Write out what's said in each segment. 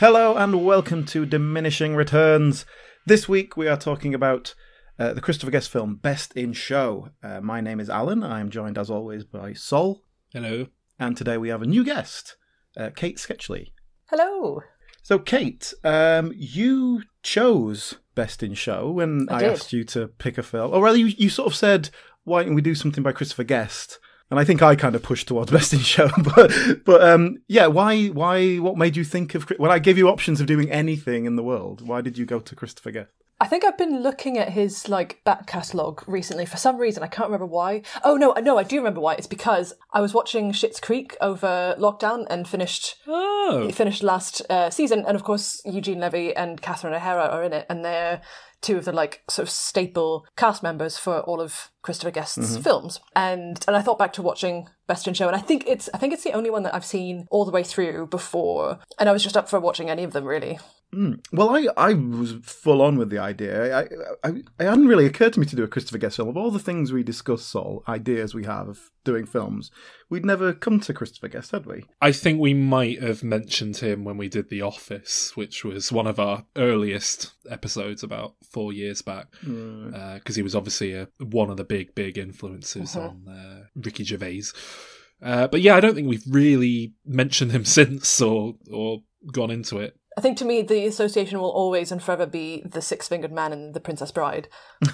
Hello and welcome to Diminishing Returns. This week we are talking about the Christopher Guest film Best in Show. My name is Alan. I am joined as always by Sol. Hello. And today we have a new guest, Kate Sketchley. Hello. So Kate, you chose Best in Show when I asked you to pick a film. Or rather, you sort of said, why don't we do something by Christopher Guest? And I think I kind of pushed towards Best in Show, but yeah, why? What made you think of when I gave you options of doing anything in the world? Why did you go to Christopher Guest? I think I've been looking at his back catalogue recently for some reason. I can't remember why. Oh no, I do remember why. It's because I was watching Schitt's Creek over lockdown and finished last season, and of course Eugene Levy and Catherine O'Hara are in it, and they're two of the sort of staple cast members for all of Christopher Guest's films. And I thought back to watching Best in Show, and I think it's the only one that I've seen all the way through before, and I was just up for watching any of them really. Well, I was full on with the idea. It hadn't really occurred to me to do a Christopher Guest film. Of all the things we discussed, Sol, ideas we have of doing films, we'd never come to Christopher Guest, had we? I think we might have mentioned him when we did The Office, which was one of our earliest episodes about 4 years back, because he was obviously one of the big influences on Ricky Gervais. But yeah, I don't think we've really mentioned him since or gone into it. I think to me the association will always and forever be the Six-Fingered Man and The Princess Bride,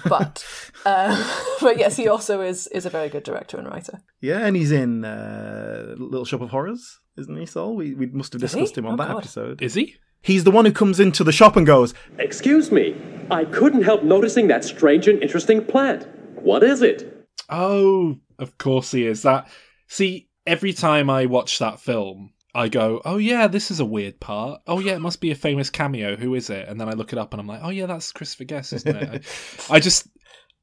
but yes, he also is a very good director and writer. Yeah, and he's in Little Shop of Horrors, isn't he, Sol? We must have discussed him on that episode. Is he? He's the one who comes into the shop and goes, "Excuse me, I couldn't help noticing that strange and interesting plant. What is it?" Oh, of course he is. See, every time I watch that film, I go, oh yeah, this is a weird part. Oh yeah, it must be a famous cameo. Who is it? And then I look it up and I'm like, oh yeah, that's Christopher Guest, isn't it?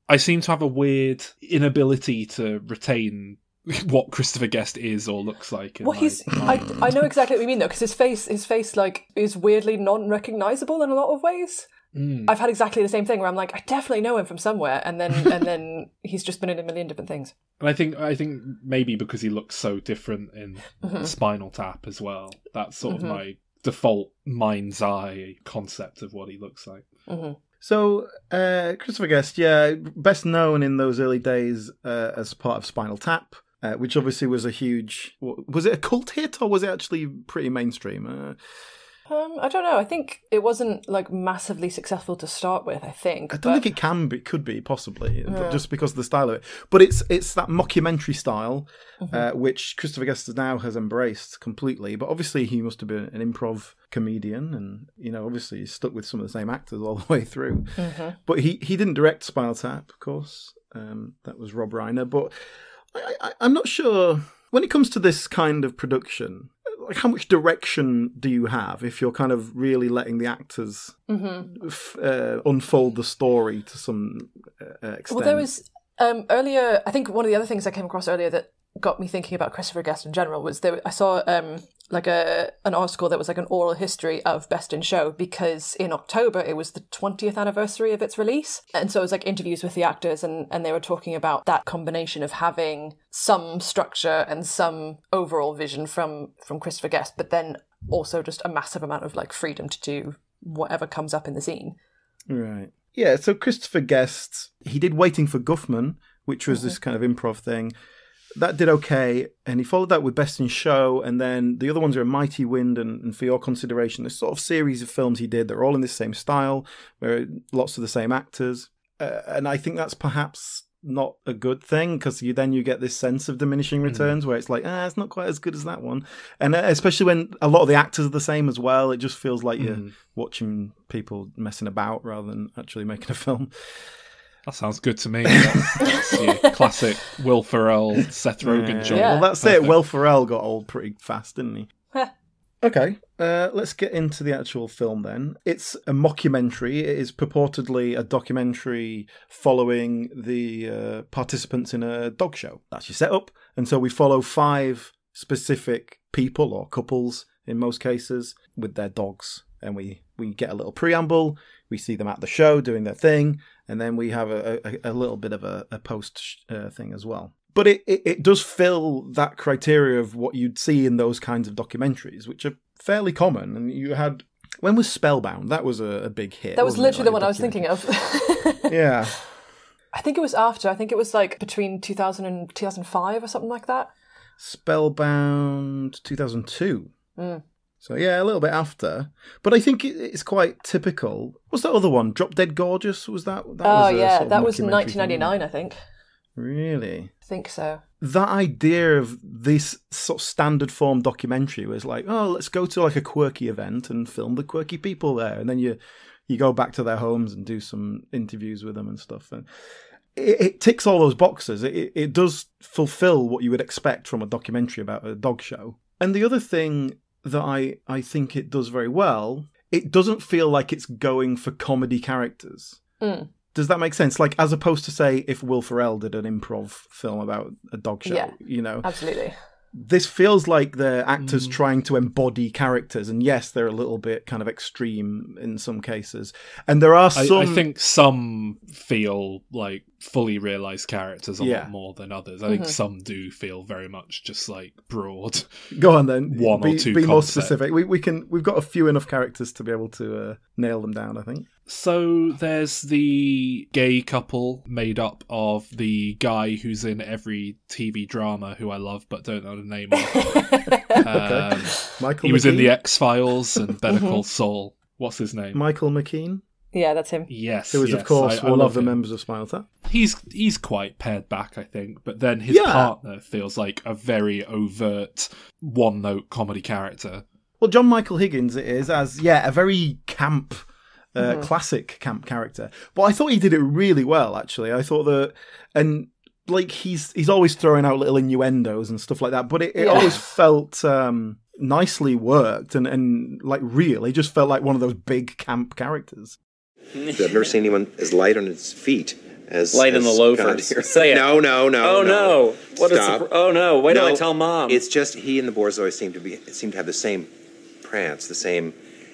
I seem to have a weird inability to retain what Christopher Guest is or looks like. I know exactly what you mean though, because his face is weirdly non-recognizable in a lot of ways. I've had exactly the same thing where I'm like, I definitely know him from somewhere, and then he's just been in a million different things. And I think maybe because he looks so different in Spinal Tap as well. That's sort of my default mind's eye concept of what he looks like. So, Christopher Guest, best known in those early days as part of Spinal Tap, which obviously was a huge... Was it a cult hit or was it actually pretty mainstream? I don't know. I think it wasn't massively successful to start with. I don't think it could be possibly, just because of the style of it. But it's that mockumentary style, which Christopher Guest now has embraced completely. But obviously, he must have been an improv comedian, and obviously he's stuck with some of the same actors all the way through. But he didn't direct Spinal Tap, of course. That was Rob Reiner. But I'm not sure when it comes to this kind of production. How much direction do you have if you're kind of really letting the actors unfold the story to some extent? Well, there was earlier, I think one of the other things I came across earlier that got me thinking about Christopher Guest in general was I saw an article that was an oral history of Best in Show, because in October it was the 20th anniversary of its release, and so it was interviews with the actors, and they were talking about that combination of having some structure and some overall vision from Christopher Guest, but then also just a massive amount of freedom to do whatever comes up in the scene. Right. Yeah, so Christopher Guest, he did Waiting for Guffman, which was this kind of improv thing. That did okay, and he followed that with Best in Show, and then the other ones are Mighty Wind and For Your Consideration. This sort of series of films he did, they're all in the same style, where lots of the same actors, and I think that's perhaps not a good thing, because you get this sense of diminishing returns, where it's it's not quite as good as that one, and especially when a lot of the actors are the same as well, it just feels like you're watching people messing about rather than actually making a film. That sounds good to me. That's your classic Will Ferrell, Seth Rogen job. Yeah. Well, that's it. Will Ferrell got old pretty fast, didn't he? Okay, let's get into the actual film then. It's a mockumentary. It is purportedly a documentary following the participants in a dog show. That's your setup. And so we follow 5 specific people, or couples in most cases, with their dogs. And we get a little preamble. We see them at the show doing their thing. And then we have a little bit of a post thing as well. But it does fill that criteria of what you'd see in those kinds of documentaries, which are fairly common. And you had When was Spellbound? That was a big hit. That was wasn't it? literally the Like one I was thinking of. Yeah. I think it was after. I think it was like between 2000 and 2005 or something like that. Spellbound 2002. So yeah, a little bit after. But I think it's quite typical. What's that other one? Drop Dead Gorgeous? Was that? That was 1999, I think. Really? I think so. That idea of this sort of standard form documentary was like, oh, let's go to like a quirky event and film the quirky people there, and then you go back to their homes and do some interviews with them and stuff. And it ticks all those boxes. It does fulfill what you would expect from a documentary about a dog show. And the other thing that I think it does very well, it doesn't feel like it's going for comedy characters. Does that make sense? Like, as opposed to, say, if Will Ferrell did an improv film about a dog show, you know? Absolutely. This feels like the actors trying to embody characters, and yes, they're a little bit kind of extreme in some cases. And there are some... I think some feel like fully realised characters a lot more than others. I think some do feel very much just like broad. Go on then. One or two Be more concept. specific. We've got a few enough characters to be able to nail them down, I think. So there's the gay couple made up of the guy who's in every TV drama who I love but don't know the name of. Michael he was McKean? in The X-Files and Better Call Saul. What's his name? Michael McKean? Yeah, that's him. Yes. Who is, of course, I one love of the him. members of Spinal Tap. He's quite pared back, I think, but then his partner feels like a very overt one-note comedy character. Well, John Michael Higgins it is as, a very camp, classic camp character. But I thought he did it really well, actually. I thought that... And, like, he's always throwing out little innuendos and stuff like that, but it always felt nicely worked and, like, real. He just felt like one of those big camp characters. I've never seen anyone as light on his feet as light in the loafers. Say it. No. Oh no! What Stop. is? Oh no! Wait till I tell Mom. It's just he and the Borzoi seemed to have the same prance, the same.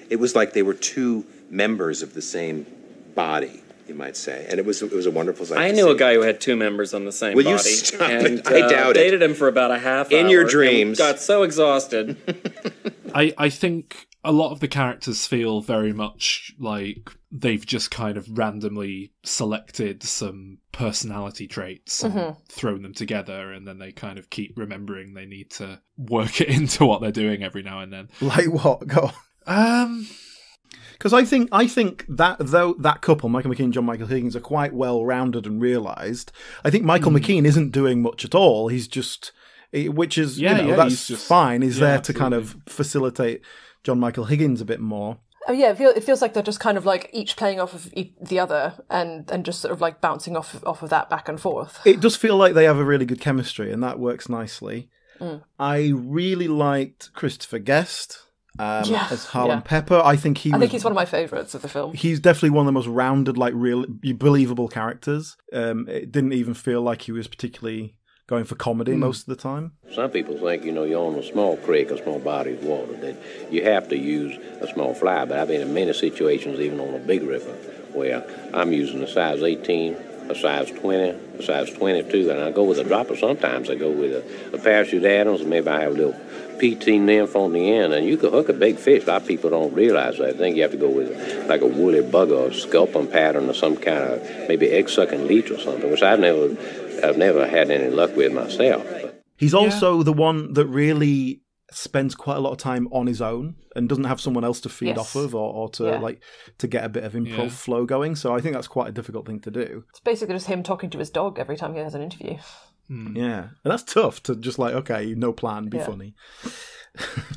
It was like they were two members of the same body, you might say, and it was a wonderful sight. I to knew see. a guy who had two members on the same Will body. you stop and, it? I doubt it. Dated him for about a half hour. In your and dreams. got so exhausted. I think a lot of the characters feel very much like they've just kind of randomly selected some personality traits and thrown them together, and then they kind of keep remembering they need to work it into what they're doing every now and then. Like what? Go on. Because I think that though that couple, Michael McKean and John Michael Higgins, are quite well rounded and realised. I think Michael McKean isn't doing much at all. He's just, which is that's just fine. He's there to kind of facilitate John Michael Higgins a bit more. Oh yeah, it feels like they're just kind of like each playing off of the other and just sort of like bouncing off of that back and forth. It does feel like they have a really good chemistry, and that works nicely. I really liked Christopher Guest. As Harlan Pepper. I think he's one of my favourites of the film. He's definitely one of the most rounded, like real believable characters. It didn't even feel like he was particularly going for comedy most of the time. Some people think, you're on a small creek, a small body of water, that you have to use a small fly, but I've been in many situations, even on a big river, where I'm using a size 18, a size 20, a size 22, and I go with a dropper. Sometimes I go with a parachute add-ons, and maybe I have a little PT nymph on the end, and you can hook a big fish. A lot of people don't realize that. I think you have to go with like a woolly bug or a sculpin pattern or some kind of maybe egg-sucking leech or something, which I've never had any luck with myself. He's also the one that really spends quite a lot of time on his own and doesn't have someone else to feed off of or to to get a bit of improv flow going. So I think that's quite a difficult thing to do. It's basically just him talking to his dog every time he has an interview. Yeah, and that's tough to just like, okay, no plan, be funny.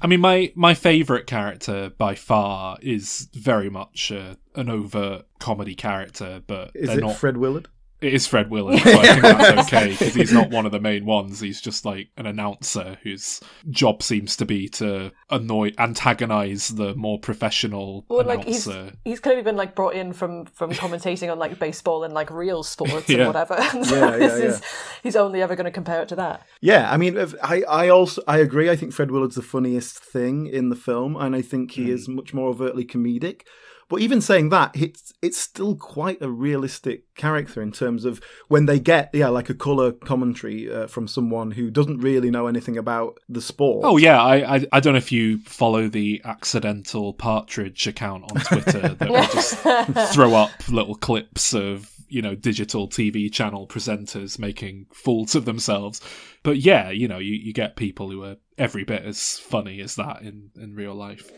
I mean, my favourite character by far is very much an overt comedy character, but is it not Fred Willard? It is Fred Willard, but I think that's okay, because he's not one of the main ones. He's just like an announcer whose job seems to be to antagonise the more professional announcer. Like he's kind of been like brought in from commentating on like baseball and like real sports and whatever. And so he's only ever going to compare it to that. Yeah, I mean, I agree. I think Fred Willard's the funniest thing in the film, and I think he is much more overtly comedic. But even saying that, it's still quite a realistic character in terms of when they get, like a colour commentary from someone who doesn't really know anything about the sport. Oh, yeah. I don't know if you follow the Accidental Partridge account on Twitter that will just throw up little clips of, digital TV channel presenters making fools of themselves. But yeah, you get people who are every bit as funny as that in real life.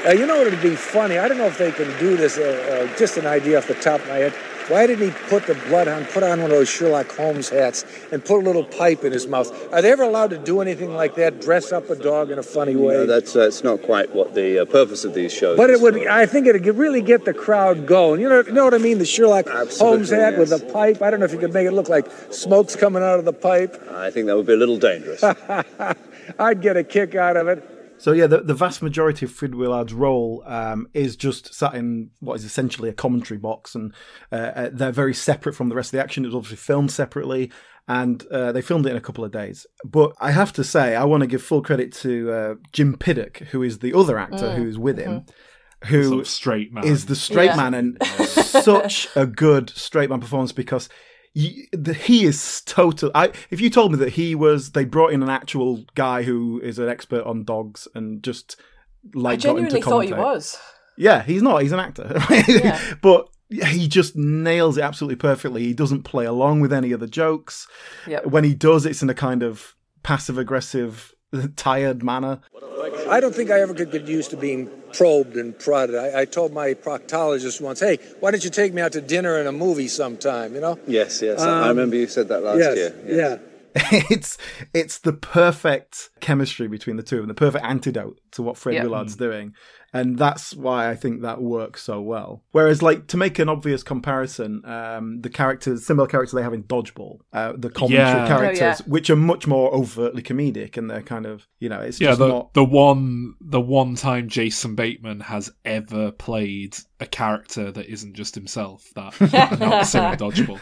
You know what would be funny? I don't know if they can do this, just an idea off the top of my head. Why didn't he put on one of those Sherlock Holmes hats and put a little pipe in his mouth? Are they ever allowed to do anything like that, dress up a dog in a funny way? No, that's not quite what the purpose of these shows but is. I think it would really get the crowd going. You know what I mean? The Sherlock Holmes hat with a pipe. I don't know if you could make it look like smoke's coming out of the pipe. I think that would be a little dangerous. I'd get a kick out of it. So yeah, the vast majority of Fred Willard's role is just sat in what is essentially a commentary box, and they're very separate from the rest of the action. It was obviously filmed separately, and they filmed it in a couple of days. But I have to say, I want to give full credit to Jim Piddock, who is the other actor who's with him, who sort of straight man. is the straight man, and such a good straight man performance, because he is total. If you told me that they brought in an actual guy who is an expert on dogs and just I genuinely thought he was. Yeah, he's not. He's an actor, Yeah. But he just nails it absolutely perfectly. He doesn't play along with any of the jokes. Yep. When he does, it's in a kind of passive aggressive, tired manner. I don't think I ever could get used to being probed and prodded. I told my proctologist once, hey, why don't you take me out to dinner and a movie sometime, Yes. I remember you said that last year. Yes. It's the perfect chemistry between the two, and the perfect antidote to what Fred Willard's doing. And that's why I think that works so well. Whereas, to make an obvious comparison, similar characters they have in Dodgeball, the commentary characters, which are much more overtly comedic, and they're kind of, it's just not... The one time Jason Bateman has ever played a character that isn't just himself, not the same with Dodgeball.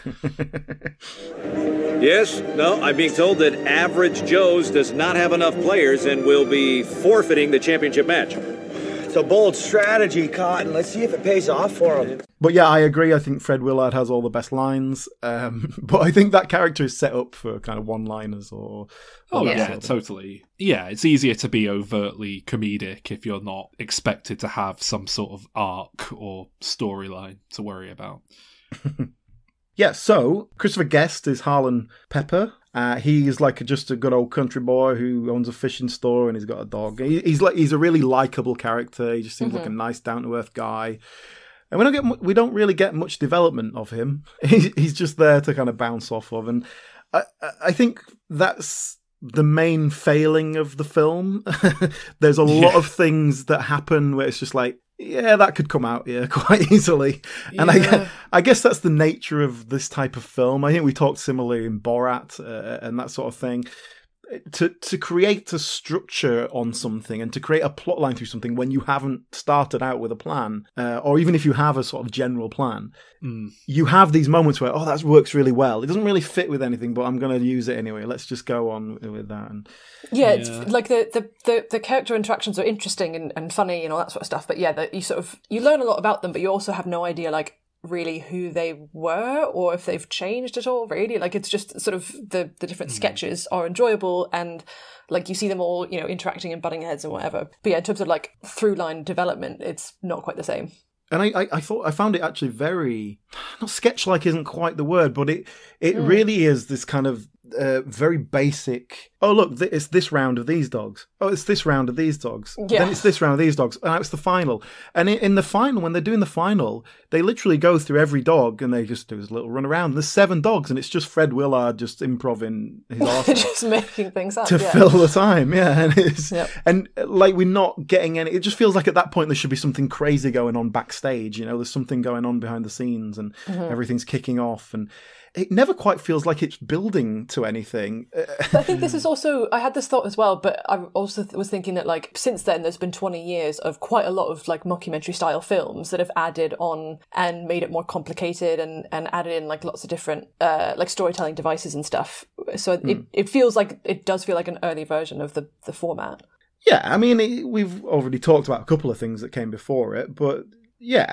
Yes, no, I'm being told that Average Joe's does not have enough players and will be forfeiting the championship match. It's a bold strategy, Cotton. Let's see if it pays off for him. But yeah, I agree. I think Fred Willard has all the best lines. But I think that character is set up for kind of one-liners or... Oh, yeah, totally. Yeah, it's easier to be overtly comedic if you're not expected to have some sort of arc or storyline to worry about. Yeah, so Christopher Guest is Harlan Pepper. He's just a good old country boy who owns a fishing store, and he's got a dog. He's a really likable character. He just seems like a nice, down to earth guy. And we don't really get much development of him. He's just there to kind of bounce off of, and I think that's the main failing of the film. There's a lot of things that happen where it's just that could come out quite easily. And I guess that's the nature of this type of film. I think we talked similarly in Borat and that sort of thing. To create a structure on something and to create a plot line through something when you haven't started out with a plan, or even if you have a sort of general plan, you have these moments where, that works really well. It doesn't really fit with anything, but I'm going to use it anyway. Let's just go on with that. And it's like the character interactions are interesting and funny and all that sort of stuff. But you learn a lot about them, but you also have no idea really who they were or if they've changed at all, really. It's just sort of the different sketches are enjoyable, and you see them all interacting and butting heads and whatever. But yeah, in terms of through line development, it's not quite the same. And I found it actually very, not sketch-like isn't quite the word, but it really is this kind of very basic, look, it's this round of these dogs. It's this round of these dogs. Yeah. Then it's this round of these dogs. And now it's the final. And in the final, when they're doing the final, they literally go through every dog and they just do this little run around. There's 7 dogs and it's just Fred Willard just improvising his arse just making things up. To fill the time, yeah. And we're not getting any, it just feels like at that point there should be something crazy going on backstage. There's something going on behind the scenes and everything's kicking off, and it never quite feels like it's building to anything. I think this is also, I had this thought as well, but I also was thinking that since then there's been 20 years of quite a lot of mockumentary style films that have added on and made it more complicated and added in lots of different storytelling devices and stuff. So it feels like, it does feel like an early version of the format. Yeah, I mean, we've already talked about a couple of things that came before it, but yeah,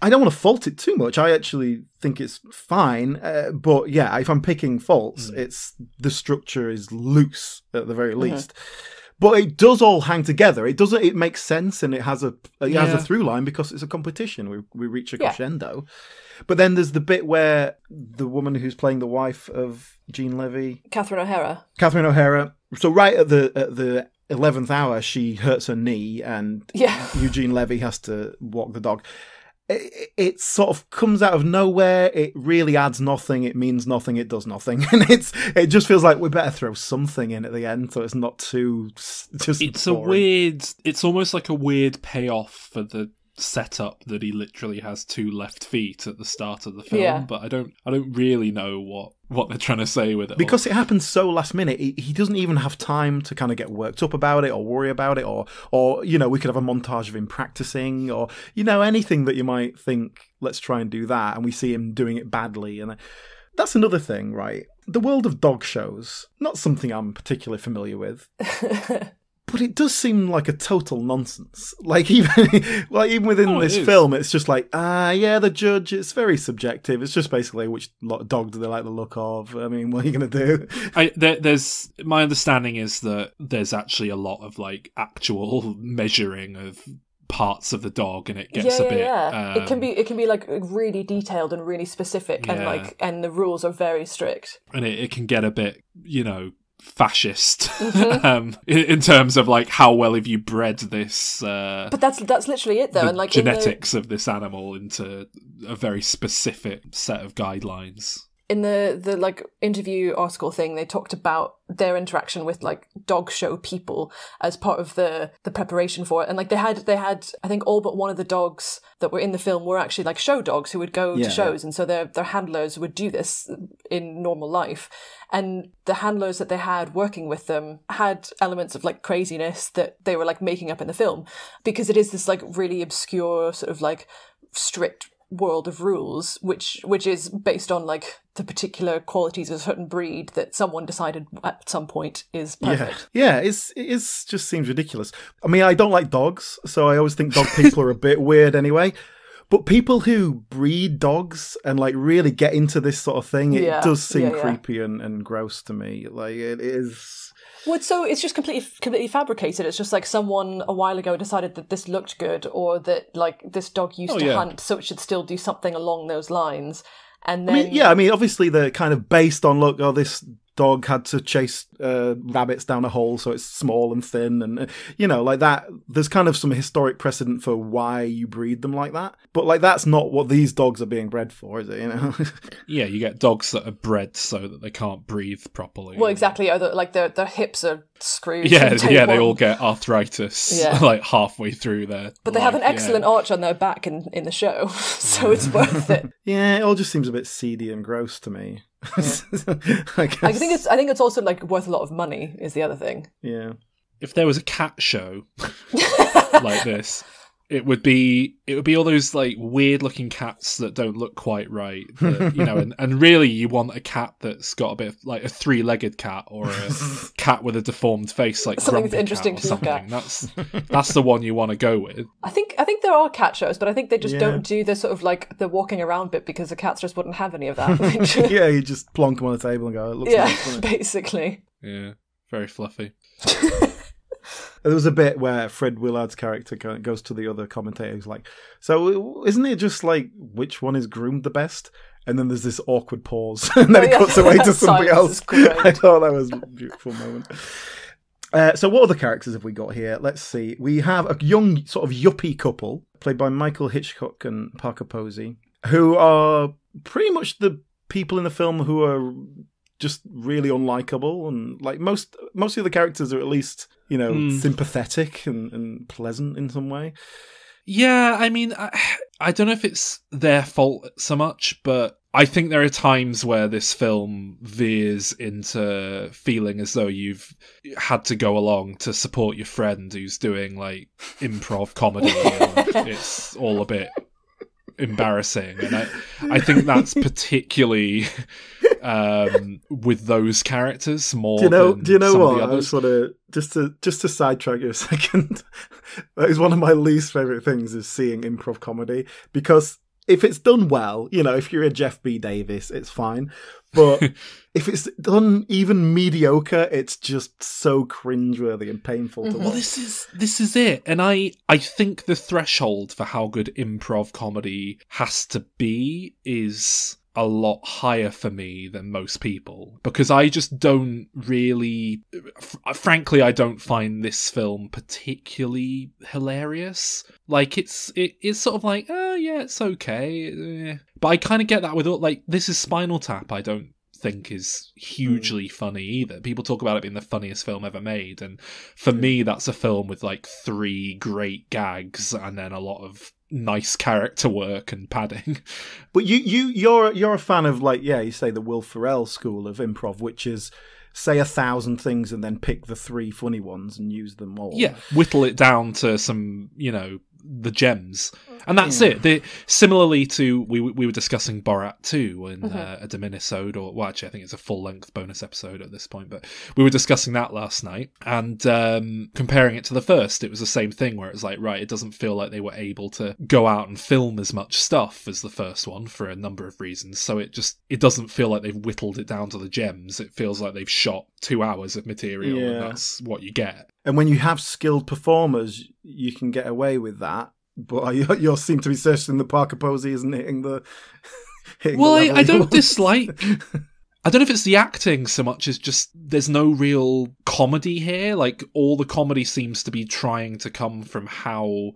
I don't want to fault it too much. I actually think it's fine, but yeah, if I'm picking faults, it's the structure is loose at the very least. But it does all hang together. It makes sense, and it has a through line because it's a competition. We reach a crescendo. But then there's the bit where the woman who's playing the wife of Jean Levy, Catherine O'Hara. So right at the 11th hour, she hurts her knee, and Eugene Levy has to walk the dog. It sort of comes out of nowhere. It really adds nothing. It means nothing. It does nothing, and it just feels like we better throw something in at the end, so it's not too just. It's boring. It's almost like a weird payoff for the setup that he literally has 2 left feet at the start of the film, but I don't really know what they're trying to say with it. Because it happens so last minute, he doesn't even have time to kind of get worked up about it or worry about it, or we could have a montage of him practicing, or anything that you might think, let's try and do that, and we see him doing it badly. And that's another thing, right? The world of dog shows, not something I'm particularly familiar with. But it does seem like a total nonsense. Like even within this film, it's just like, the judge, it's very subjective. It's just basically which dog do they like the look of. I mean, what are you going to do? My understanding is that there's actually a lot of like actual measuring of parts of the dog, and it gets a bit. It can be like really detailed and really specific, and the rules are very strict. And it can get a bit, fascist in terms of like how well have you bred this but that's literally it though, and like genetics of this animal into a very specific set of guidelines. In the like interview article thing, they talked about their interaction with like dog show people as part of the preparation for it, and like they had I think all but one of the dogs that were in the film were actually like show dogs who would go to shows, and so their handlers would do this in normal life, and the handlers that they had working with them had elements of like craziness that they were like making up in the film, because it is this like really obscure sort of like strict world of rules, which is based on like the particular qualities of a certain breed that someone decided at some point is perfect. It just seems ridiculous. I mean, I don't like dogs, so I always think dog people are a bit weird anyway. But people who breed dogs and like really get into this sort of thing, it does seem creepy and gross to me. Like it is. Well, so it's just completely fabricated. It's just like someone a while ago decided that this looked good, or that like this dog used to hunt, so it should still do something along those lines. And then, I mean, obviously they're kind of based on this dog had to chase rabbits down a hole, so it's small and thin, and like that. There's kind of some historic precedent for why you breed them like that, but like that's not what these dogs are being bred for, is it? Yeah, you get dogs that are bred so that they can't breathe properly. Well, exactly. Like their hips are screwed. They all get arthritis like halfway through their. But they have an excellent arch on their back in the show, so it's worth it. Yeah, it all just seems a bit seedy and gross to me. I think it's also like worth a lot of money is the other thing. Yeah. If there was a cat show like this, it would be all those like weird looking cats that don't look quite right, that, and really you want a cat that's got a bit of, like a 3-legged cat, or a cat with a deformed face, like something Grumpy interesting Cat or to look something. at. That's the one you want to go with. I think there are cat shows, but I think they just don't do the sort of like the walking around bit, because the cats just wouldn't have any of that. Yeah, you just plonk them on the table and go, it looks nice, basically. Yeah, very fluffy. There was a bit where Fred Willard's character goes to the other commentator who's like, so isn't it just like which one is groomed the best? And then there's this awkward pause, and then it cuts away to something else. I thought that was a beautiful moment. So what other characters have we got here? Let's see. We have a young sort of yuppie couple played by Michael Hitchcock and Parker Posey, who are pretty much the people in the film who are just really unlikable, and like most of the characters are at least sympathetic and pleasant in some way. Yeah, I mean, I don't know if it's their fault so much, but I think there are times where this film veers into feeling as though you've had to go along to support your friend who's doing like improv comedy. And it's all a bit embarrassing, and I think that's particularly with those characters more. Do you know some what? Of the others. I just want to just to sidetrack you a second. That is one of my least favorite things, is seeing improv comedy, because if it's done well, if you're a Jeff B. Davis, it's fine. But if it's done even mediocre, it's just so cringeworthy and painful to watch. Well, this is it. And I think the threshold for how good improv comedy has to be is a lot higher for me than most people, because I just don't really, frankly, I don't find this film particularly hilarious. Like, it's sort of like, oh yeah, it's okay. But I kind of get that with, like, this is Spinal Tap, I don't think is hugely funny either. People talk about it being the funniest film ever made, and for me that's a film with like 3 great gags and then a lot of nice character work and padding. But you're a fan of, like, you say the Will Ferrell school of improv, which is say 1,000 things and then pick the 3 funny ones and use them all. Yeah, whittle it down to some, the gems. And that's it. Similarly to, we were discussing Borat 2 in a Diminisode, or, well, actually, I think it's a full-length bonus episode at this point, but we were discussing that last night, and comparing it to the first, it was the same thing, where it was like, right, it doesn't feel like they were able to go out and film as much stuff as the first one for a number of reasons, so it doesn't feel like they've whittled it down to the gems. It feels like they've shot 2 hours of material, and that's what you get. And when you have skilled performers, you can get away with that. But you seem to be searching the Parker Posey isn't hitting the. I don't dislike. I don't know if it's the acting so much as just there's no real comedy here. Like, all the comedy seems to be trying to come from how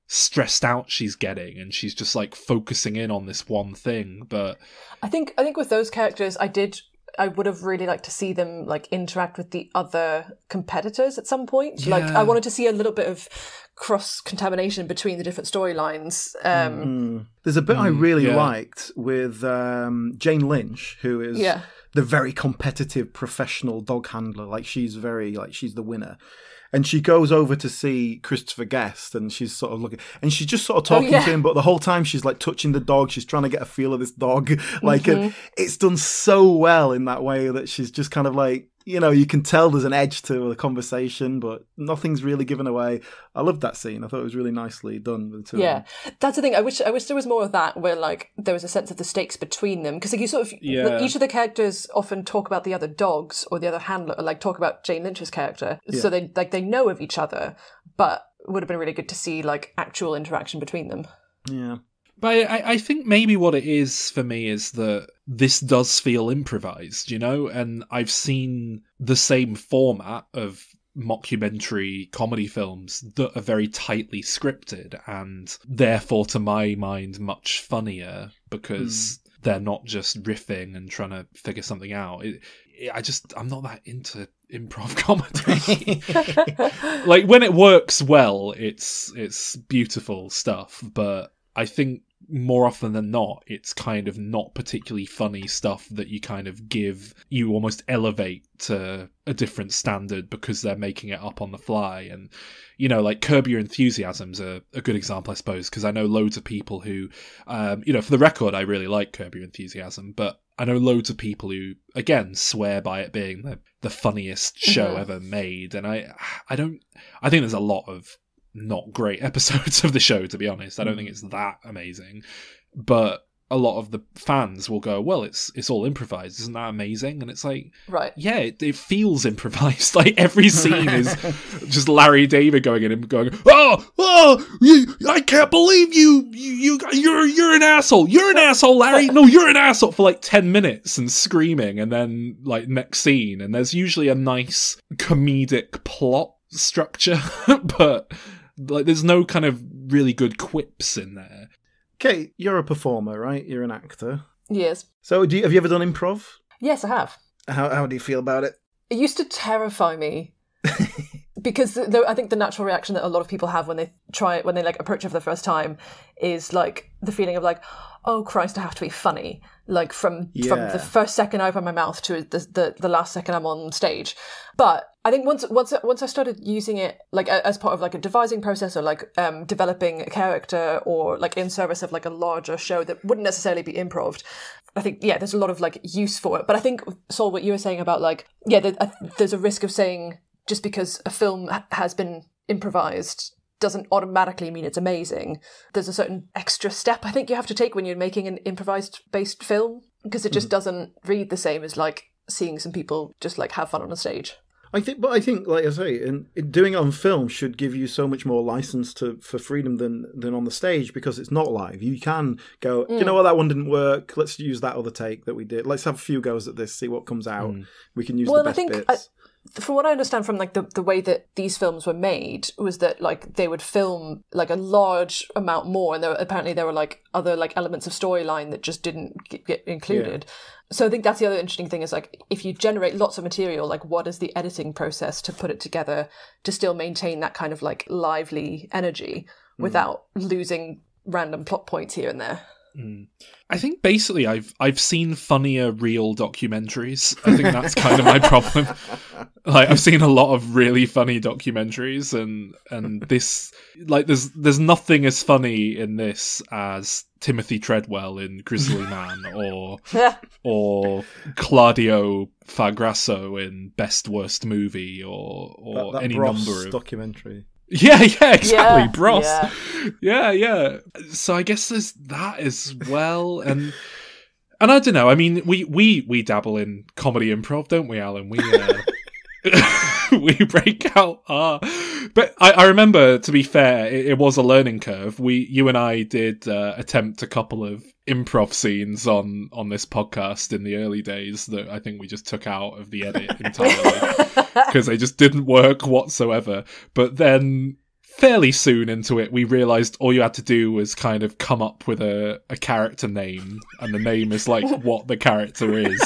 stressed out she's getting, and she's just like focusing in on this one thing. But I think with those characters, I would have really liked to see them like interact with the other competitors at some point. Yeah. Like, I wanted to see a little bit of cross-contamination between the different storylines. There's a bit I really liked with Jane Lynch, who is the very competitive professional dog handler. Like, she's the winner. And she goes over to see Christopher Guest, and she's sort of looking, and she's just sort of talking to him, but the whole time she's like touching the dog. She's trying to get a feel of this dog. Like, it's done so well in that way that she's just kind of like, you can tell there's an edge to the conversation, but nothing's really given away. I loved that scene. I thought it was really nicely done with the two of them. That's the thing. I wish there was more of that, where like there was a sense of the stakes between them, because like you sort of like, each of the characters often talk about the other dogs or the other handler, or like talk about Jane Lynch's character, so they know of each other, but it would have been really good to see like actual interaction between them. Yeah. But I think maybe what it is for me is that this does feel improvised, and I've seen the same format of mockumentary comedy films that are very tightly scripted, and therefore, to my mind, much funnier, because they're not just riffing and trying to figure something out. I'm not that into improv comedy. Like, when it works well, it's beautiful stuff, but I think more often than not, it's kind of not particularly funny stuff that you almost elevate to a different standard because they're making it up on the fly. And, like Curb Your Enthusiasm's a good example, I suppose, because I know loads of people who, for the record, I really like Curb Your Enthusiasm, but I know loads of people who, again, swear by it being the funniest show ever made. And I think there's a lot of not great episodes of the show, to be honest. I don't think it's that amazing, but a lot of the fans will go, well, it's all improvised, isn't that amazing? And it's like, right, yeah, it feels improvised. Like, every scene is just Larry David going in and going, I can't believe you're an asshole, Larry, no, you're an asshole, for like 10 minutes and screaming, and then like next scene, and there's usually a nice comedic plot structure, but like there's no kind of really good quips in there. Okay, you're a performer, right? You're an actor. Yes. So have you ever done improv? Yes, I have. How do you feel about it? It used to terrify me because I think the natural reaction that a lot of people have when they like approach it for the first time is like the feeling of like, oh Christ, I have to be funny. Like from the first second I open my mouth to the last second I'm on stage. But I think once I started using it like as part of like a devising process or like developing a character or like in service of like a larger show that wouldn't necessarily be improv, I think there's a lot of like use for it. But I think, Saul, what you were saying about like there's a risk of saying just because a film has been improvised doesn't automatically mean it's amazing. There's a certain extra step I think you have to take when you're making an improvised based film, because it just doesn't read the same as like seeing some people just like have fun on a stage. I think, like I say, doing it on film should give you so much more license for freedom than on the stage, because it's not live. You can go, you know what, that one didn't work. Let's use that other take that we did. Let's have a few goes at this, see what comes out. We can use the best bits. From what I understand from like the way that these films were made was that like they would film like a large amount more, and apparently there were like other like elements of storyline that just didn't get included. So I think that's the other interesting thing is like if you generate lots of material, like what is the editing process to put it together to still maintain that kind of like lively energy without losing random plot points here and there. I think basically I've seen funnier real documentaries. I think that's kind of my problem. Like I've seen a lot of really funny documentaries, and this like there's nothing as funny in this as Timothy Treadwell in Grizzly Man or Claudio Fagrasso in Best Worst Movie or that any Bros number of documentary. Yeah, exactly. Bros. Yeah. So I guess there's that as well, and I don't know. I mean, we dabble in comedy improv, don't we, Alan? We we break out our. But I remember, to be fair, it was a learning curve. You and I did attempt a couple of improv scenes on this podcast in the early days that I think we just took out of the edit entirely because they just didn't work whatsoever. But then fairly soon into it, we realised all you had to do was kind of come up with a character name, and the name is like what the character is.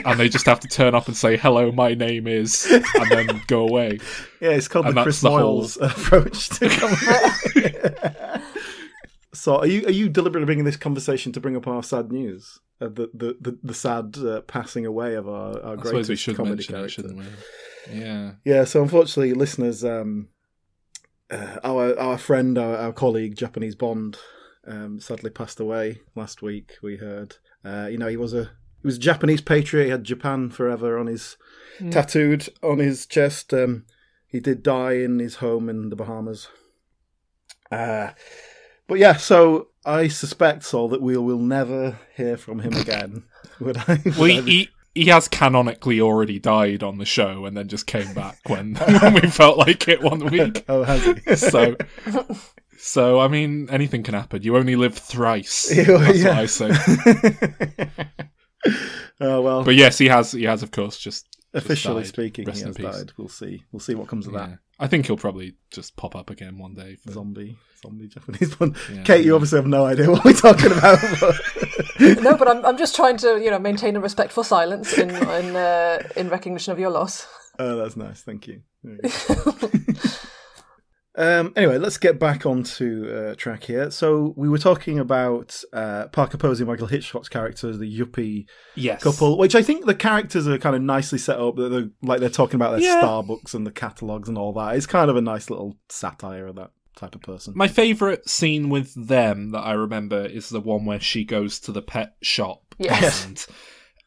And they just have to turn up and say, hello, my name is, and then go away. Yeah, it's called the Chris Moyles approach to comedy. So are you deliberately bringing this conversation to bring up our sad news? The sad passing away of our greatest comedy character. Shouldn't we? Yeah. Yeah, so unfortunately, listeners, our friend, our colleague, Japanese Bond, sadly passed away last week, we heard. He was a Japanese patriot. He had Japan forever on his tattooed on his chest. He did die in his home in the Bahamas. But yeah, so I suspect, Saul, that we will never hear from him again. He has canonically already died on the show and then just came back when we felt like it one week. Oh, has he? So I mean, anything can happen. You only live thrice. That's what I say. Oh well. But yes, he has of course just officially died. speaking, Rest he has died. We'll see what comes of that. I think he'll probably just pop up again one day. Zombie Japanese one. Yeah, Kate, you obviously have no idea what we're talking about. No, but I'm just trying to maintain a respectful silence in recognition of your loss. Oh, that's nice. Thank you. Anyway, let's get back onto track here. So we were talking about Parker Posey and Michael Hitchcock's characters, the yuppie couple, which I think the characters are kind of nicely set up. They're talking about their Starbucks and the catalogues and all that. It's kind of a nice little satire of that type of person. My favourite scene with them that I remember is the one where she goes to the pet shop. Yes.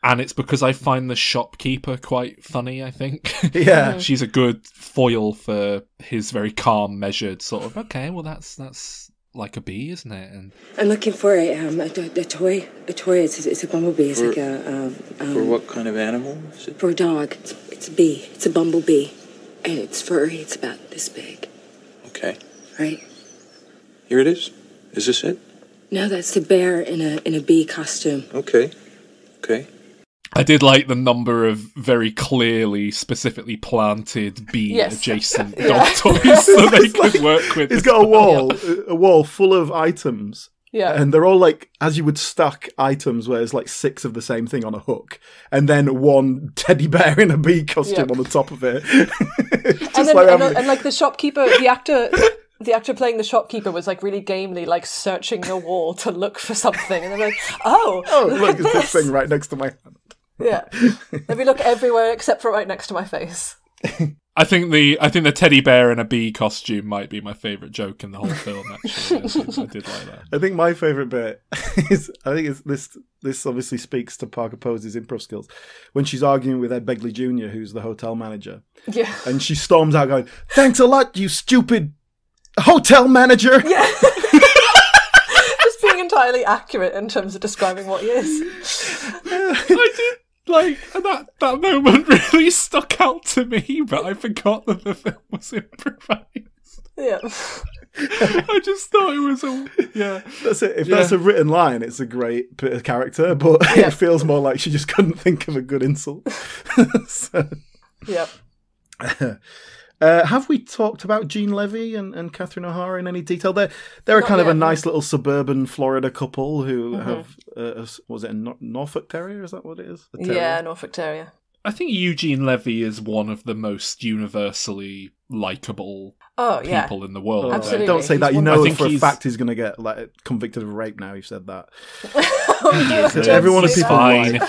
And it's because I find the shopkeeper quite funny, I think. Yeah. She's a good foil for his very calm, measured sort of, okay, well, that's like a bee, isn't it? And I'm looking for a toy. A toy, it's a bumblebee. It's like a... for what kind of animal is it? For a dog. It's a bee. It's a bumblebee. And it's furry. It's about this big. Okay. Right? Here it is. Is this it? No, that's the bear in a bee costume. Okay. I did like the number of very clearly, specifically planted bee-adjacent dog toys that they could work with. He's got a wall full of items. Yeah. And they're all like, as you would stack items, where there's like 6 of the same thing on a hook, and then one teddy bear in a bee costume on the top of it. And like the shopkeeper, the actor the actor playing the shopkeeper was like really gamely, like searching the wall to look for something, and they're like, "Oh, look at this thing right next to my hand." Yeah, let me look everywhere except for right next to my face. I think the teddy bear in a bee costume might be my favourite joke in the whole film. Actually, I did like that. I think my favourite bit is this obviously speaks to Parker Posey's improv skills when she's arguing with Ed Begley Jr., who's the hotel manager. Yeah, and she storms out going, "Thanks a lot, you stupid hotel manager." Yeah. Just being entirely accurate in terms of describing what he is. I did. Like, that moment really stuck out to me, but I forgot that the film was improvised. Yeah. I just thought it was That's it. If that's a written line, it's a great bit of character, but it feels more like she just couldn't think of a good insult. Yep. Have we talked about Gene Levy and Catherine O'Hara in any detail? They're Not kind of yet, a nice little suburban Florida couple who Mm-hmm. have, was it a Norfolk Terrier? Is that what it is? Yeah, Norfolk Terrier. I think Eugene Levy is one of the most universally likable people in the world. Absolutely. Don't say that. You know for a fact he's going to get convicted of rape now. You've said that. Everyone is fine.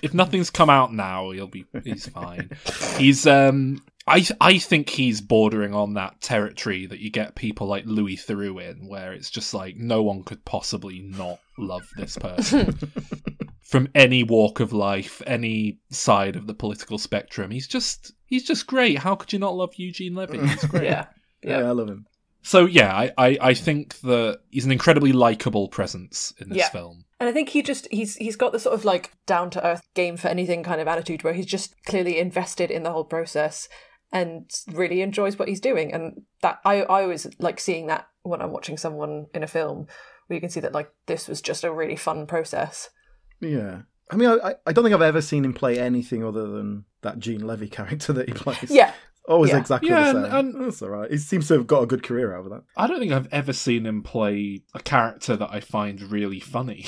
If nothing's come out now, he's fine. He's I think he's bordering on that territory that you get people like Louis Theroux in, where it's just like no one could possibly not love this person. From any walk of life, any side of the political spectrum. He's just great. How could you not love Eugene Levy? He's great. Yeah, I love him. So yeah, I think that he's an incredibly likable presence in this film. And I think he's got the sort of like down to earth game for anything kind of attitude where he's just clearly invested in the whole process and really enjoys what he's doing. And that I always like seeing that when I'm watching someone in a film where you can see that like this was just a really fun process. Yeah. I mean, I don't think I've ever seen him play anything other than that Gene Levy character that he plays. Yeah. Always exactly the same. And that's all right. He seems to have got a good career out of that. I don't think I've ever seen him play a character that I find really funny,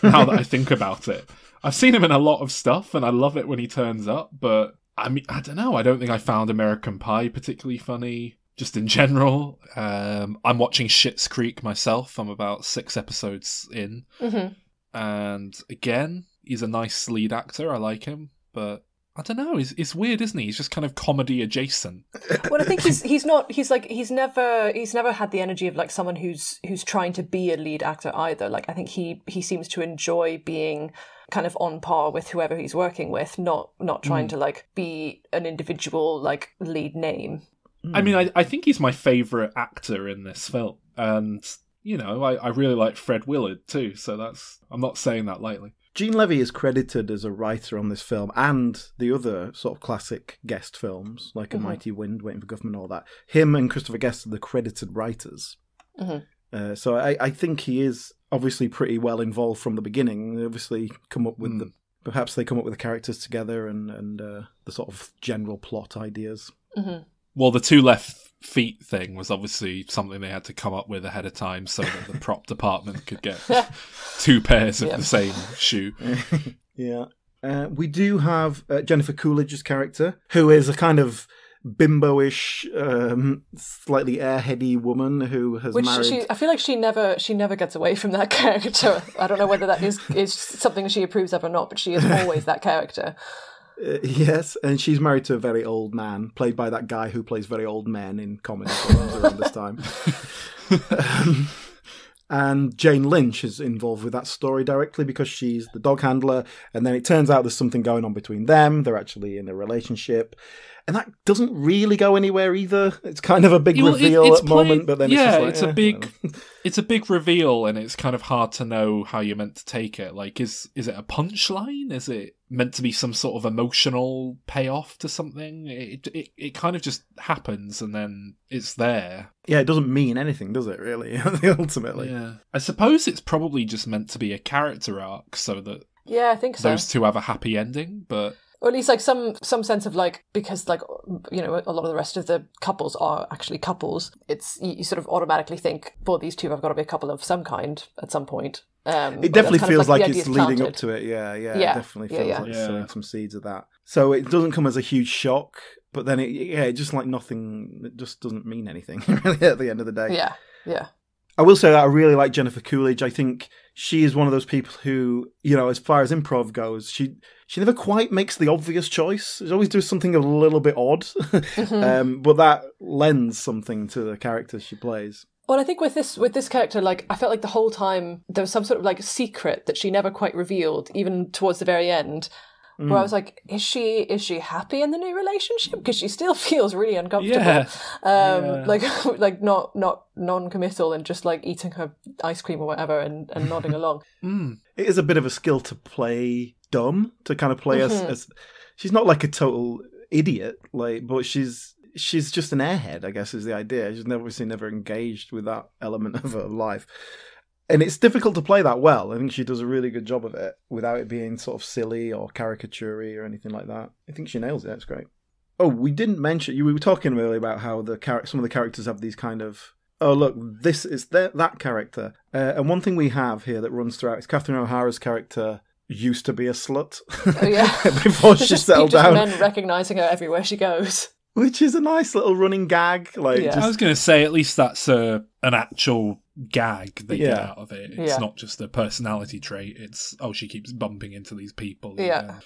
now that I think about it. I've seen him in a lot of stuff, and I love it when he turns up, but I mean, I don't know. I don't think I found American Pie particularly funny, just in general. I'm watching Schitt's Creek myself. I'm about 6 episodes in. Mm-hmm. And again, he's a nice lead actor. I like him, but I don't know. It's weird, isn't he? He's just kind of comedy adjacent. Well, I think he's never had the energy of like someone who's trying to be a lead actor either. Like I think he seems to enjoy being kind of on par with whoever he's working with, not trying to like be an individual like lead name. I mean, I think he's my favourite actor in this film, and you know, I really like Fred Willard too, so I'm not saying that lightly. Gene Levy is credited as a writer on this film and the other sort of classic guest films, like A Mighty Wind, Waiting for Guffman, and all that. Him and Christopher Guest are the credited writers. Mm-hmm. So I think he is obviously pretty well involved from the beginning. They obviously come up with perhaps they come up with the characters together and the sort of general plot ideas. Mm-hmm. Well, the 2 left feet thing was obviously something they had to come up with ahead of time so that the prop department could get 2 pairs of the same shoe. Yeah. We do have Jennifer Coolidge's character, who is a kind of bimbo-ish, slightly airheady woman who has married... I feel like she never gets away from that character. I don't know whether that is something she approves of or not, but she is always that character. Yes, and she's married to a very old man, played by that guy who plays very old men in comedy films around this time. And Jane Lynch is involved with that story directly because she's the dog handler, and then it turns out there's something going on between them. They're actually in a relationship. And that doesn't really go anywhere either. It's kind of a big reveal at the moment, but then it's it's a big reveal, and it's kind of hard to know how you're meant to take it. Like, is it a punchline? Is it meant to be some sort of emotional payoff to something? It kind of just happens, and then it's there. Yeah, it doesn't mean anything, does it? Really, ultimately. Yeah, I suppose it's probably just meant to be a character arc, so that I think so. Those 2 have a happy ending, but. Or at least like some sense of like, because like, you know, a lot of the rest of the couples are actually couples. It's you sort of automatically think, well, these 2 have got to be a couple of some kind at some point. It definitely feels like it's leading up to it. Yeah. It definitely feels like sowing some seeds of that. So it doesn't come as a huge shock But then it just like nothing. It just doesn't mean anything really at the end of the day. Yeah. I will say that I really like Jennifer Coolidge. I think she is one of those people who, as far as improv goes, she never quite makes the obvious choice. She always does something a little bit odd, but that lends something to the characters she plays. Well, I think with this character, like, I felt like the whole time there was some sort of like secret that she never quite revealed, even towards the very end. Where I was like, is she happy in the new relationship? Because she still feels really uncomfortable. Like not non-committal and just like eating her ice cream or whatever and nodding along. It is a bit of a skill to play dumb, to kind of play as she's not like a total idiot, like, but she's just an airhead, I guess is the idea. She's never engaged with that element of her life. And it's difficult to play that well. I think she does a really good job of it without it being sort of silly or caricature-y or anything like that. I think she nails it. It's great. Oh, we didn't mention... We were talking earlier about how some of the characters have these kind of... Oh, look, this is that character. And one thing we have here that runs throughout is Catherine O'Hara's character used to be a slut. Oh, yeah. Before she settled down. Men recognising her everywhere she goes. Which is a nice little running gag. Like, I was going to say, at least that's an actual gag they get out of it. It's not just a personality trait. It's, she keeps bumping into these people.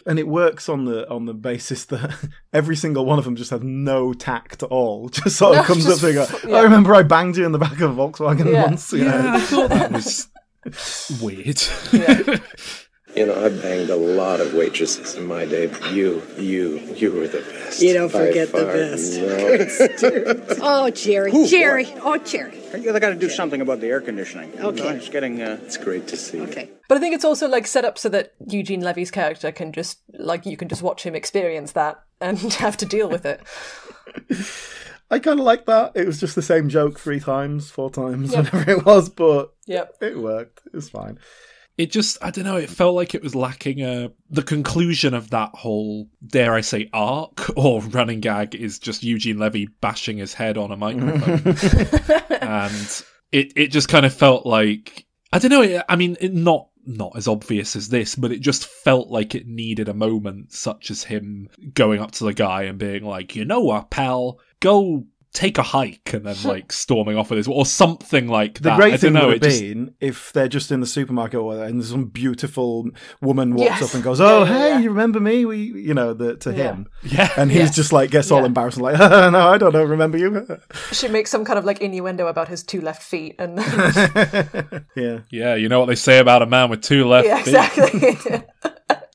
And it works on the basis that every single one of them just has no tact at all. Just sort of comes up and goes, I remember I banged you in the back of a Volkswagen once. I thought that was weird. I banged a lot of waitresses in my day, but you were the best. You don't forget the best. Oh, Jerry. Jerry. They got to do something about the air conditioning. Okay. It's getting... It's great to see. Okay. But I think it's also like set up so that Eugene Levy's character can just, like, you can just watch him experience that and have to deal with it. I kind of like that. It was just the same joke 3 times, 4 times, whatever it was, but it worked. It was fine. It just, I don't know, it felt like it was lacking the conclusion of that whole, dare I say, arc or running gag is just Eugene Levy bashing his head on a microphone. And it just kind of felt like, I don't know, I mean, not as obvious as this, but it just felt like it needed a moment such as him going up to the guy and being like, you know what, pal, go take a hike, and then like storming off with his, or something like that. The great thing would have been if they're just in the supermarket or whatever, and some beautiful woman walks up and goes, hey, you remember me? To him. Yeah. And he's just like, gets all embarrassed and like, no, I don't know, remember you? She makes some kind of like innuendo about his 2 left feet. And Yeah, you know what they say about a man with 2 left feet. Exactly.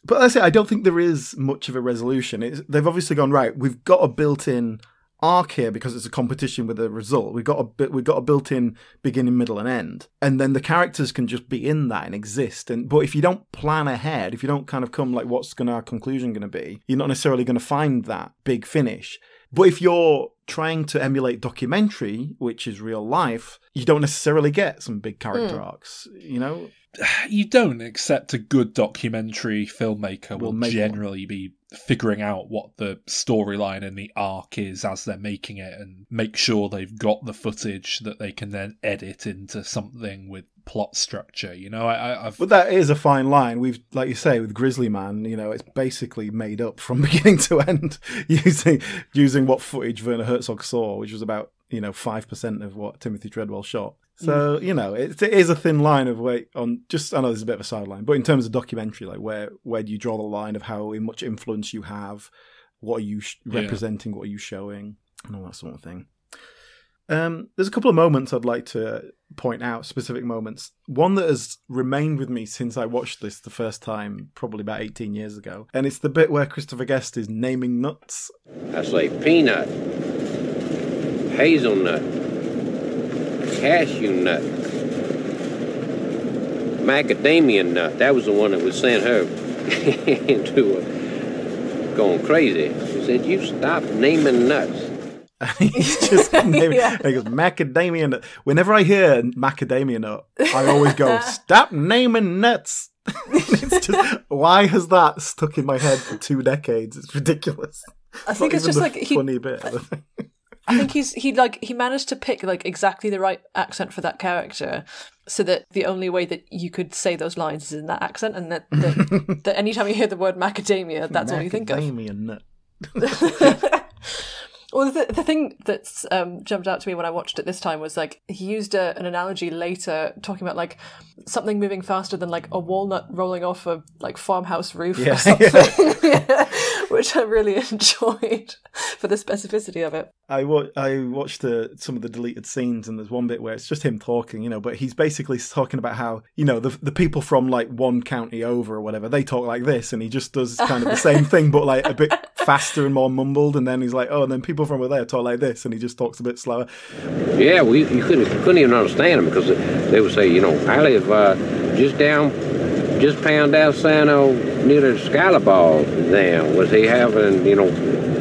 But that's it, I don't think there is much of a resolution. They've obviously gone, right, we've got a built-in arc here because it's a competition with a result. We've got a built-in beginning, middle, and end, and then the characters can just be in that and exist. But if you don't plan ahead, if you don't kind of come like, what's our conclusion going to be, you're not necessarily going to find that big finish. But if you're trying to emulate documentary, which is real life, you don't necessarily get some big character arcs. You don't, except a good documentary filmmaker will generally be figuring out what the storyline and the arc is as they're making it, and make sure they've got the footage that they can then edit into something with plot structure. But that is a fine line. We've, like you say, with Grizzly Man, it's basically made up from beginning to end using what footage Werner Herzog saw, which was about 5% of what Timothy Treadwell shot. So, it is a thin line of I know this is a bit of a sideline, but in terms of documentary, like where do you draw the line of how much influence you have? What are you representing? What are you showing? And all that sort of thing. There's a couple of moments I'd like to point out, specific moments. One that has remained with me since I watched this the first time, probably about 18 years ago. And it's the bit where Christopher Guest is naming nuts. I say peanut, hazelnut, cashew nut, macadamia nut. That was the one that was sent her into going crazy. She said, "You stop naming nuts." He's just naming, he goes, macadamia nut. Whenever I hear macadamia nut, I always go, "Stop naming nuts." It's just, why has that stuck in my head for 2 decades? It's ridiculous. I think it's just like funny bit of the thing. I think he managed to pick like exactly the right accent for that character, so that the only way that you could say those lines is in that accent, and that anytime you hear the word macadamia, that's all you think of. Macadamia nut. Well, the thing that's jumped out to me when I watched it this time was like he used an analogy later talking about like something moving faster than like a walnut rolling off a like farmhouse roof or something, which I really enjoyed for the specificity of it. I watched some of the deleted scenes, and there's one bit where it's just him talking, but he's basically talking about how, the people from like one county over or whatever, they talk like this, and he just does kind of the same thing, but like a bit faster and more mumbled, and then he's like, oh, and then people from over there talk like this, and he just talks a bit slower. Yeah, you couldn't even understand them because they would say, I live just pound down Sano near the Scalaball Dam. Was he having,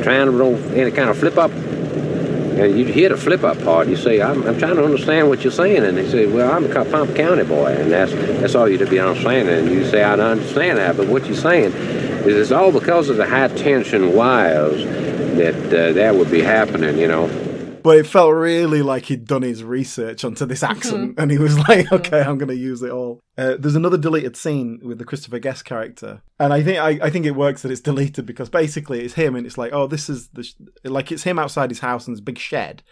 trying to roll any kind of flip up? And you hear the flip up part, you say, I'm trying to understand what you're saying. And they say, well, I'm a Pomp County boy, and that's all you'd be understanding. And you say, I don't understand that, but what you're saying is it's all because of the high tension wires that would be happening, But it felt really like he'd done his research onto this accent, and he was like, okay, I'm going to use it all. There's another deleted scene with the Christopher Guest character, and I think it works that it's deleted because basically it's him, and it's like, oh, this is it's him outside his house in this big shed,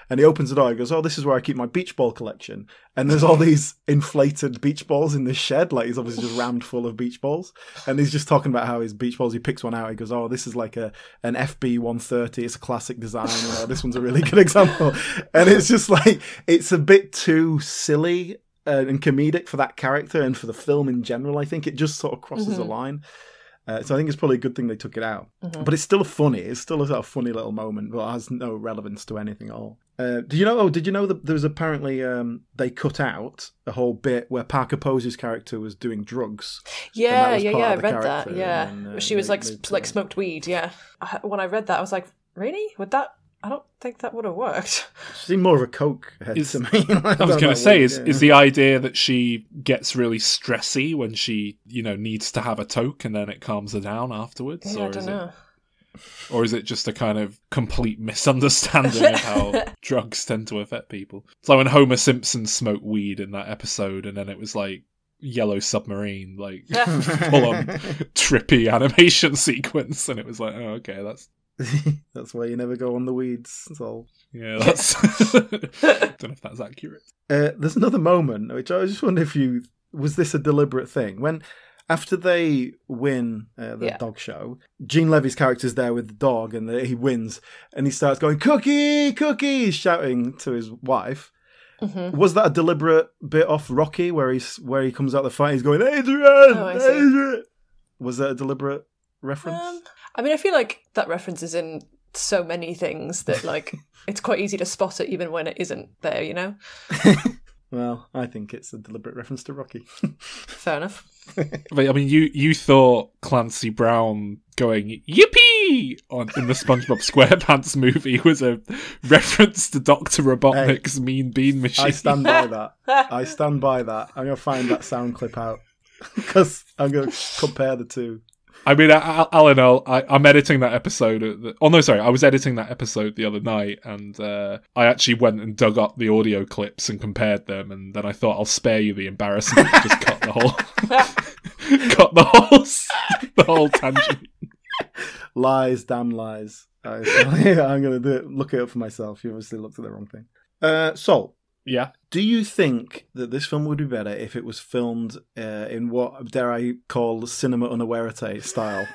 and he opens the door, he goes, oh, this is where I keep my beach ball collection, and there's all these inflated beach balls in this shed, like he's obviously just rammed full of beach balls, and he's just talking about how his beach balls, he picks one out, he goes, oh, this is like an FB 130, it's a classic design, this one's a really good example, and it's just like, it's a bit too silly and comedic for that character and for the film in general. I think it just sort of crosses a line. So I think it's probably a good thing they took it out. But it's still funny. It's still a sort of funny little moment, but it has no relevance to anything at all. Did you know that there was apparently they cut out a whole bit where Parker Pose's character was doing drugs? Yeah, I read that. Yeah, and, she was like smoked weed. Yeah, when I read that, I was like, really? Would that? I don't think that would have worked. She seemed more of a coke head to me. I was going to say, is the idea that she gets really stressy when she, needs to have a toke and then it calms her down afterwards? Yeah, I don't know. Or is it just a kind of complete misunderstanding of how drugs tend to affect people? It's like when Homer Simpson smoked weed in that episode, and then it was like Yellow Submarine, like full on trippy animation sequence, and it was like, oh, okay, that's why you never go on the weeds. That's all. Yeah, that's. Don't know if that's accurate. There's another moment which I just wonder was this a deliberate thing? When after they win the dog show, Gene Levy's character's there with the dog, and he wins, and he starts going "Cookie, Cookie," shouting to his wife. Was that a deliberate bit off Rocky where he comes out the fight? He's going, Adrian, Adrian. Was that a deliberate reference? I mean, I feel like that reference is in so many things that, like, it's quite easy to spot it even when it isn't there, Well, I think it's a deliberate reference to Rocky. Fair enough. But, I mean, you thought Clancy Brown going, yippee! In the SpongeBob SquarePants movie was a reference to Dr. Robotnik's Mean Bean Machine. I stand by that. I'm going to find that sound clip out because I'm going to compare the two. I mean, Alan, I'm editing that episode. I was editing that episode the other night, and I actually went and dug up the audio clips and compared them, and then I thought I'll spare you the embarrassment and just cut the whole tangent. Lies, damn lies. I'm going to do it. Look it up for myself. You obviously looked at the wrong thing. So. Yeah. Do you think that this film would be better if it was filmed in what, dare I call, cinema unawarete style?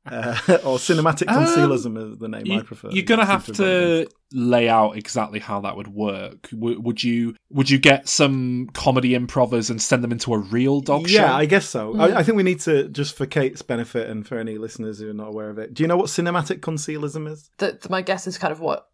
Or cinematic concealism is the name I prefer. You're going to have to lay out exactly how that would work. Would you get some comedy improvers and send them into a real dog show? Yeah, I guess so. I think we need to, just for Kate's benefit and for any listeners who are not aware of it, do you know what cinematic concealism is? My guess is kind of what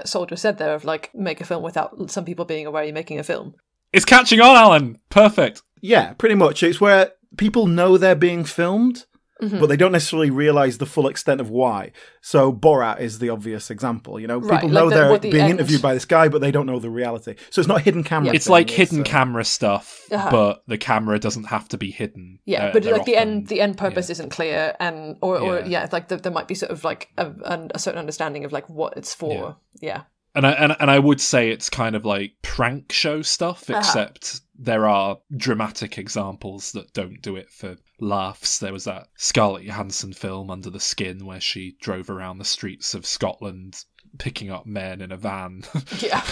Soldier said there, of like, make a film without some people being aware you're making a film. It's catching on, Alan. Perfect. Yeah, pretty much. It's where people know they're being filmed, but they don't necessarily realise the full extent of why. So Borat is the obvious example. People know they're being interviewed by this guy, but they don't know the reality. So it's not hidden camera. It's like hidden camera stuff, but the camera doesn't have to be hidden. Yeah, but like the end purpose isn't clear, or there might be sort of like a certain understanding of like what it's for. Yeah. And I would say it's kind of like prank show stuff, except there are dramatic examples that don't do it for laughs. There was that Scarlett Johansson film, Under the Skin, where she drove around the streets of Scotland picking up men in a van. Yeah.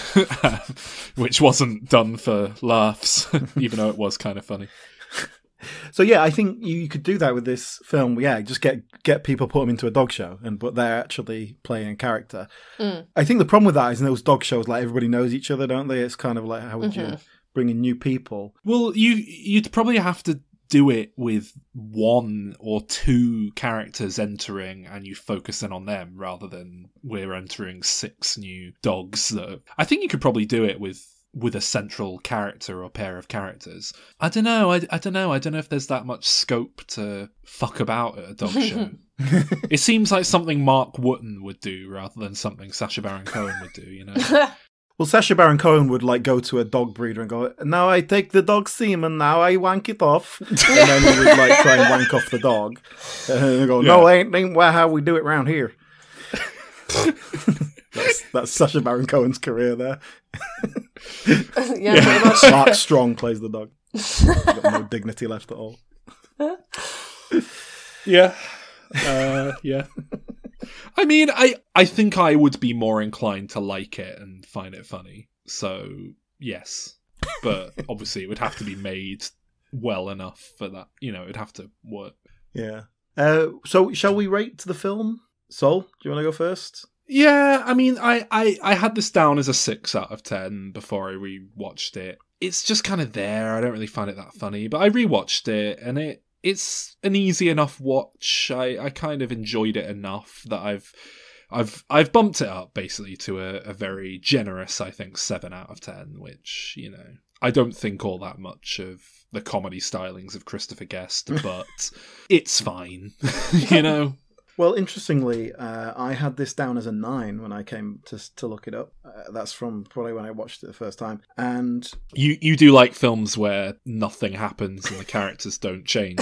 Which wasn't done for laughs, even though it was kind of funny. So yeah, I think you could do that with this film. Yeah, just get people, put them into a dog show, but they're actually playing a character. I think the problem with that is in those dog shows, like everybody knows each other, don't they? It's kind of like, how would you bring in new people? Well, you'd probably have to do it with 1 or 2 characters entering, and you focus in on them rather than we're entering 6 new dogs. I think you could probably do it with a central character or pair of characters. I don't know. I don't know if there's that much scope to fuck about at a dog show. It seems like something Mark Wootton would do rather than something Sacha Baron Cohen would do, you know? Well, Sacha Baron Cohen would like go to a dog breeder and go, now I take the dog's semen, now I wank it off. And then he would like try and wank off the dog. And go, no, ain't how we do it round here. That's Sacha Baron Cohen's career there. Yeah, pretty much. Mark Strong plays the dog. He's got no dignity left at all. Yeah. Yeah. I mean, I think I would be more inclined to like it and find it funny. So, yes. But obviously it would have to be made well enough for that. You know, it'd have to work. Yeah. So, shall we rate the film? Sol, do you want to go first? Yeah, I mean, I had this down as a 6 out of 10 before I rewatched it. It's just kind of there. I don't really find it that funny, but I rewatched it, and it's an easy enough watch. I kind of enjoyed it enough that I've bumped it up basically to a very generous, I think, 7 out of 10, which, you know, I don't think all that much of the comedy stylings of Christopher Guest, but it's fine, you know. Well, interestingly, I had this down as a 9 when I came to look it up. That's from probably when I watched it the first time. And you do like films where nothing happens and the characters don't change.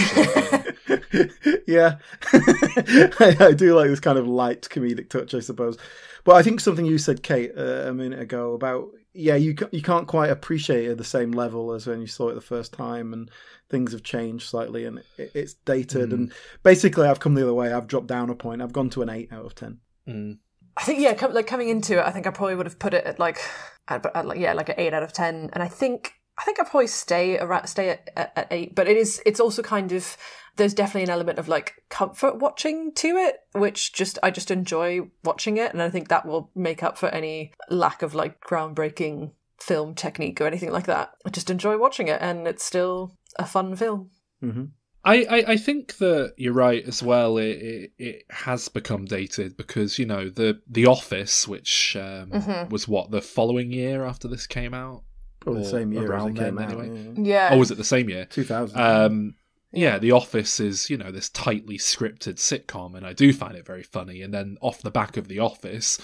Yeah, I do like this kind of light comedic touch, I suppose. But I think something you said, Kate, a minute ago about, yeah, you can't quite appreciate it at the same level as when you saw it the first time, and things have changed slightly, and it's dated. And basically, I've come the other way. I've dropped down a point. I've gone to an 8 out of 10. I think, yeah, coming into it, I think I probably would have put it at like an 8 out of 10. And I think I'd probably stay at 8. But it's also kind of, there's definitely an element of like comfort watching to it, which I just enjoy watching it, and I think that will make up for any lack of like groundbreaking film technique or anything like that. I just enjoy watching it, and it's still a fun film. Mm-hmm. I think that you're right as well. It has become dated because, you know, the Office, which was what, the following year after this came out, probably the same year around as it came then out, anyway. Yeah. Oh, was it the same year? 2000. Yeah, The Office is, you know, this tightly scripted sitcom, and I do find it very funny. And then off the back of The Office,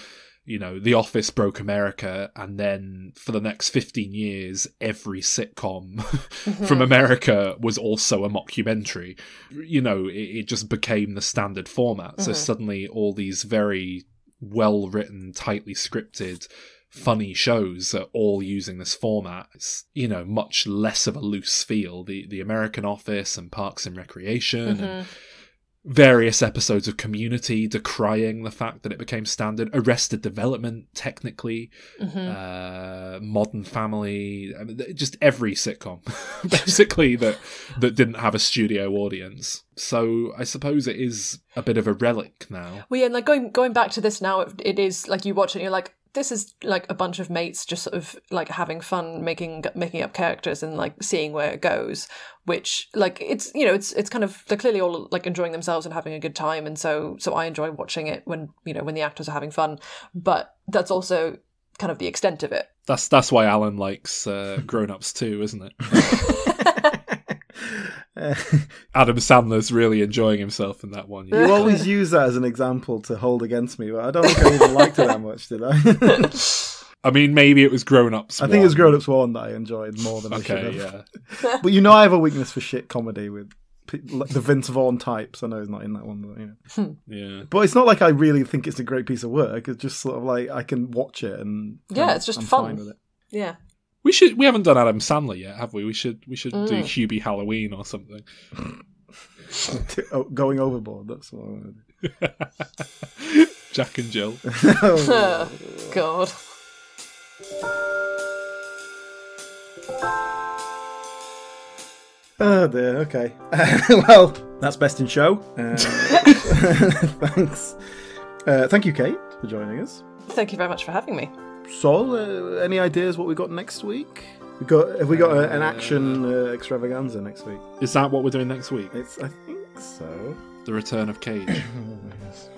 you know, The Office broke America, and then for the next 15 years, every sitcom from America was also a mockumentary. You know, it just became the standard format. So suddenly all these very well-written, tightly scripted, funny shows are all using this format. It's, you know, much less of a loose feel. The American Office and Parks and Recreation and various episodes of Community decrying the fact that it became standard. Arrested Development, technically. Modern Family. I mean, just every sitcom, basically, that didn't have a studio audience. So I suppose it is a bit of a relic now. Well, yeah, and like going back to this now, it is like you watch it and you're like, this is like a bunch of mates just sort of like having fun making up characters and like seeing where it goes, which like it's, you know, it's kind of, they're clearly all like enjoying themselves and having a good time, and so I enjoy watching it when, you know, when the actors are having fun, but that's also kind of the extent of it. That's why Alan likes Grown Ups too, isn't it? Adam Sandler's really enjoying himself in that one. You always use that as an example to hold against me, but I don't think I even liked it that much, did I? I mean, maybe it was Grown Ups 1. I think it was Grown Ups 1 that I enjoyed more than I should have. Yeah. But you know I have a weakness for shit comedy with the Vince Vaughn types. I know he's not in that one, but Yeah. But it's not like I really think it's a great piece of work. It's just sort of like I can watch it and it's just I'm fun. fine with it. Yeah. We haven't done Adam Sandler yet, have we? We should do Hubie Halloween or something. Going overboard. That's what I want to do. Jack and Jill. Oh, God. Oh dear, okay. Well, that's Best in Show. Thanks. Thank you, Kate, for joining us. Thank you very much for having me. Sol, any ideas what we got next week? Have we got an action extravaganza next week? Is that what we're doing next week? I think so. The Return of Cage. Yes.